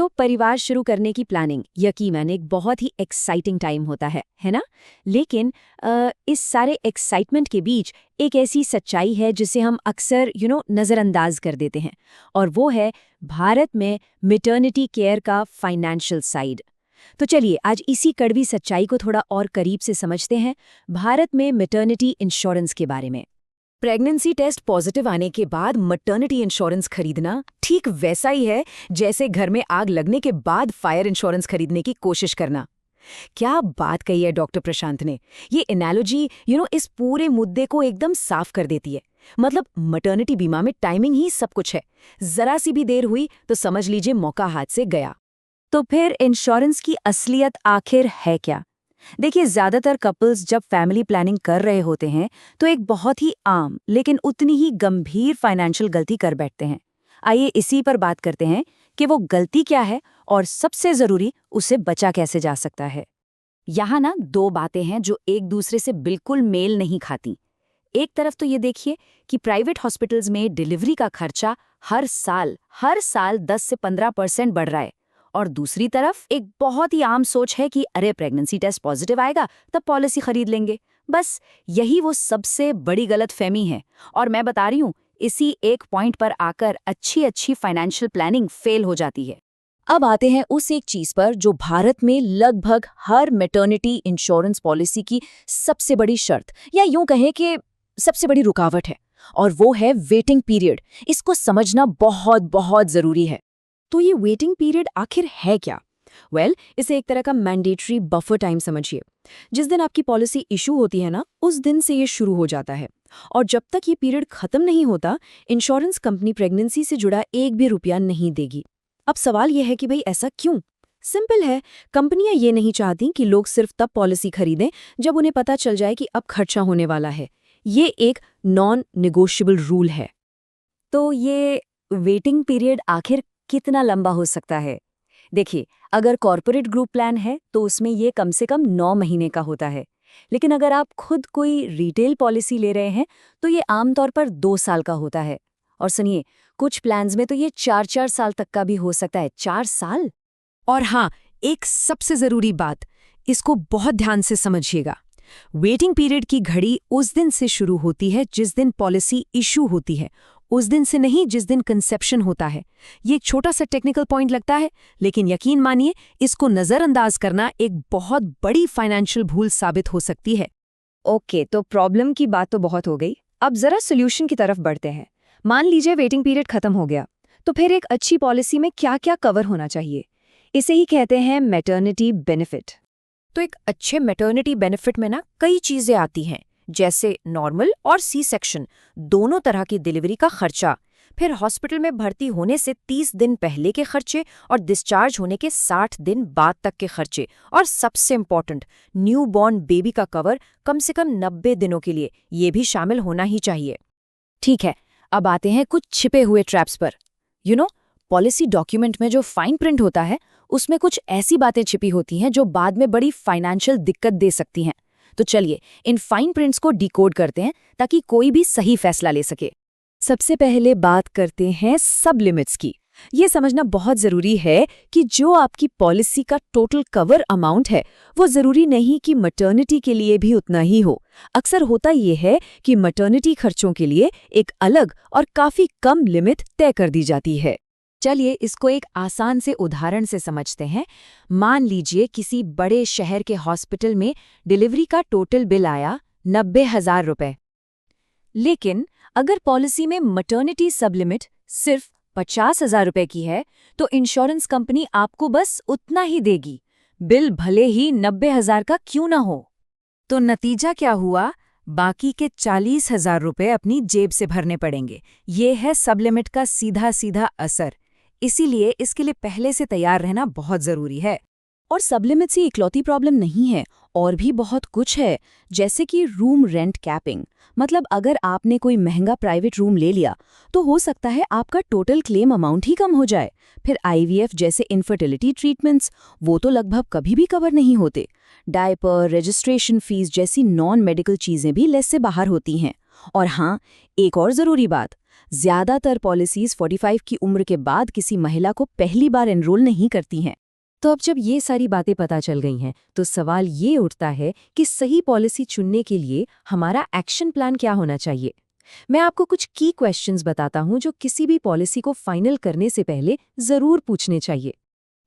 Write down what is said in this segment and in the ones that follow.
तो परिवार शुरू करने की प्लानिंग यकीनन एक बहुत ही एक्साइटिंग टाइम होता है ना? लेकिन इस सारे एक्साइटमेंट के बीच एक ऐसी सच्चाई है जिसे हम अक्सर नज़रअंदाज कर देते हैं, और वो है भारत में मैटरनिटी केयर का फाइनेंशियल साइड। तो चलिए आज इसी कड़वी सच्चाई को थोड़ा और करीब से समझते हैं, भारत में मैटरनिटी इंश्योरेंस के बारे में। प्रेगनेंसी टेस्ट पॉजिटिव आने के बाद मैटरनिटी इंश्योरेंस खरीदना ठीक वैसा ही है जैसे घर में आग लगने के बाद फायर इंश्योरेंस खरीदने की कोशिश करना। क्या बात कही है डॉक्टर प्रशांत ने। ये एनालॉजी इस पूरे मुद्दे को एकदम साफ कर देती है। मतलब मैटरनिटी बीमा में टाइमिंग ही सब कुछ है। जरा सी भी देर हुई तो समझ लीजिए मौका हाथ से गया। तो फिर इंश्योरेंस की असलियत आखिर है क्या? देखिए, ज्यादातर कपल्स जब फैमिली प्लानिंग कर रहे होते हैं तो एक बहुत ही आम लेकिन उतनी ही गंभीर फाइनेंशियल गलती कर बैठते हैं। आइए इसी पर बात करते हैं कि वो गलती क्या है और सबसे जरूरी उससे बचा कैसे जा सकता है। यहाँ ना दो बातें हैं जो एक दूसरे से बिल्कुल मेल नहीं खाती। एक तरफ तो ये देखिए कि प्राइवेट हॉस्पिटल्स में डिलीवरी का खर्चा हर साल 10 से 15% बढ़ रहा है, और दूसरी तरफ एक बहुत ही आम सोच है कि अरे प्रेगनेंसी टेस्ट पॉजिटिव आएगा तब पॉलिसी खरीद लेंगे। बस यही वो सबसे बड़ी गलतफहमी है, और मैं बता रही हूँ इसी एक पॉइंट पर आकर अच्छी फाइनेंशियल प्लानिंग फेल हो जाती है। अब आते हैं उस एक चीज पर जो भारत में लगभग हर मैटरनिटी इंश्योरेंस पॉलिसी की सबसे बड़ी शर्त, या यूं कहें कि सबसे बड़ी रुकावट है, और वो है वेटिंग पीरियड। इसको समझना बहुत बहुत जरूरी है। तो ये वेटिंग पीरियड आखिर है क्या? इसे एक तरह का मैंडेटरी बफर टाइम समझिए। जिस दिन आपकी पॉलिसी इशू होती है ना, उस दिन से ये शुरू हो जाता है, और जब तक ये पीरियड खत्म नहीं होता इंश्योरेंस कंपनी प्रेगनेंसी से जुड़ा एक भी रुपया नहीं देगी। अब सवाल यह है कि भाई ऐसा क्यों? सिंपल है, कंपनियां ये नहीं चाहती कि लोग सिर्फ तब पॉलिसी खरीदें जब उन्हें पता चल जाए कि अब खर्चा होने वाला है। ये एक नॉन नेगोशिएबल रूल है। तो ये वेटिंग पीरियड आखिर कितना लंबा हो सकता है? देखिए, अगर कॉर्पोरेट ग्रुप प्लान है तो उसमें ये कम से कम 9 महीने का होता है, लेकिन अगर आप खुद कोई रिटेल पॉलिसी ले रहे हैं तो ये आमतौर पर 2 साल का होता है। और सुनिए, कुछ प्लान्स में तो ये 4 साल तक का भी हो सकता है। 4 साल! और हाँ, एक सबसे जरूरी बात, इसको बहुत ध्यान से समझिएगा। वेटिंग पीरियड की घड़ी उस दिन से शुरू होती है जिस दिन पॉलिसी इशू होती है, उस दिन से नहीं जिस दिन कंसेप्शन होता है। ये एक छोटा सा टेक्निकल पॉइंट लगता है, लेकिन यकीन मानिए इसको नजरअंदाज करना एक बहुत बड़ी फाइनेंशियल भूल साबित हो सकती है। ओके, तो प्रॉब्लम की बात तो बहुत हो गई। अब जरा सोल्यूशन की तरफ बढ़ते हैं। मान लीजिए वेटिंग पीरियड खत्म हो गया, तो फिर एक अच्छी पॉलिसी में क्या क्या कवर होना चाहिए? इसे ही कहते हैं मैटरनिटी बेनिफिट। तो एक अच्छे मैटरनिटी बेनिफिट में ना कई चीजें आती हैं, जैसे नॉर्मल और सी सेक्शन दोनों तरह की डिलीवरी का खर्चा, फिर हॉस्पिटल में भर्ती होने से 30 दिन पहले के खर्चे और डिस्चार्ज होने के 60 दिन बाद तक के खर्चे, और सबसे इम्पॉर्टेंट न्यूबॉर्न बेबी का कवर कम से कम 90 दिनों के लिए, ये भी शामिल होना ही चाहिए। ठीक है, अब आते हैं कुछ छिपे हुए ट्रैप्स पर। पॉलिसी डॉक्यूमेंट में जो फाइन प्रिंट होता है उसमें कुछ ऐसी बातें छिपी होती हैं जो बाद में बड़ी फाइनेंशियल दिक्कत दे सकती हैं। तो चलिए इन फाइन प्रिंट्स को डिकोड करते हैं ताकि कोई भी सही फैसला ले सके। सबसे पहले बात करते हैं सब लिमिट्स की। ये समझना बहुत जरूरी है कि जो आपकी पॉलिसी का टोटल कवर अमाउंट है वो जरूरी नहीं कि मैटरनिटी के लिए भी उतना ही हो। अक्सर होता ये है कि मैटरनिटी खर्चों के लिए एक अलग और काफी कम लिमिट तय कर दी जाती है। चलिए इसको एक आसान से उदाहरण से समझते हैं। मान लीजिए किसी बड़े शहर के हॉस्पिटल में डिलीवरी का टोटल बिल आया 90,000 रुपए, लेकिन अगर पॉलिसी में मैटरनिटी सब लिमिट सिर्फ 50,000 रुपए की है तो इंश्योरेंस कंपनी आपको बस उतना ही देगी, बिल भले ही 90,000 का क्यों ना हो। तो नतीजा क्या हुआ? बाकी के 40,000 रुपए अपनी जेब से भरने पड़ेंगे। ये है सब लिमिट का सीधा सीधा असर। इसीलिए इसके लिए पहले से तैयार रहना बहुत जरूरी है। और सब लिमिट से इकलौती प्रॉब्लम नहीं है, और भी बहुत कुछ है, जैसे कि रूम रेंट कैपिंग। मतलब अगर आपने कोई महंगा प्राइवेट रूम ले लिया तो हो सकता है आपका टोटल क्लेम अमाउंट ही कम हो जाए। फिर आईवीएफ जैसे इनफर्टिलिटी ट्रीटमेंट्स, वो तो लगभग कभी भी कवर नहीं होते। डायपर, रजिस्ट्रेशन फीस जैसी नॉन मेडिकल चीजें भी लेस से बाहर होती हैं। और हाँ, एक और जरूरी बात, ज्यादातर पॉलिसीज 45 की उम्र के बाद किसी महिला को पहली बार एनरोल नहीं करती हैं। तो अब जब ये सारी बातें पता चल गई हैं, तो सवाल ये उठता है कि सही पॉलिसी चुनने के लिए हमारा एक्शन प्लान क्या होना चाहिए। मैं आपको कुछ की क्वेश्चंस बताता हूं जो किसी भी पॉलिसी को फाइनल करने से पहले जरूर पूछने चाहिए।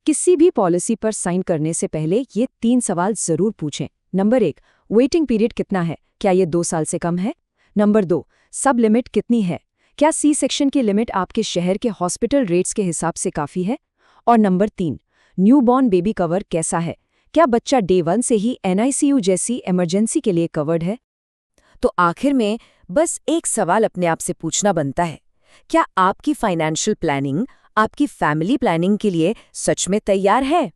किसी भी पॉलिसी पर साइन करने से पहले ये 3 सवाल जरूर पूछें। नंबर 1, वेटिंग पीरियड कितना है? क्या ये 2 साल से कम है? नंबर 2, सब लिमिट कितनी है? क्या सी सेक्शन की लिमिट आपके शहर के हॉस्पिटल रेट्स के हिसाब से काफ़ी है? और नंबर 3, न्यूबॉर्न बेबी कवर कैसा है? क्या बच्चा डे 1 से ही NICU जैसी इमरजेंसी के लिए कवर्ड है? तो आखिर में बस एक सवाल अपने आप से पूछना बनता है, क्या आपकी फाइनेंशियल प्लानिंग आपकी फैमिली प्लानिंग के लिए सच में तैयार है?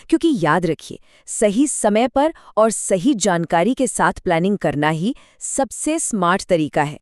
क्योंकि याद रखिए, सही समय पर और सही जानकारी के साथ प्लानिंग करना ही सबसे स्मार्ट तरीका है।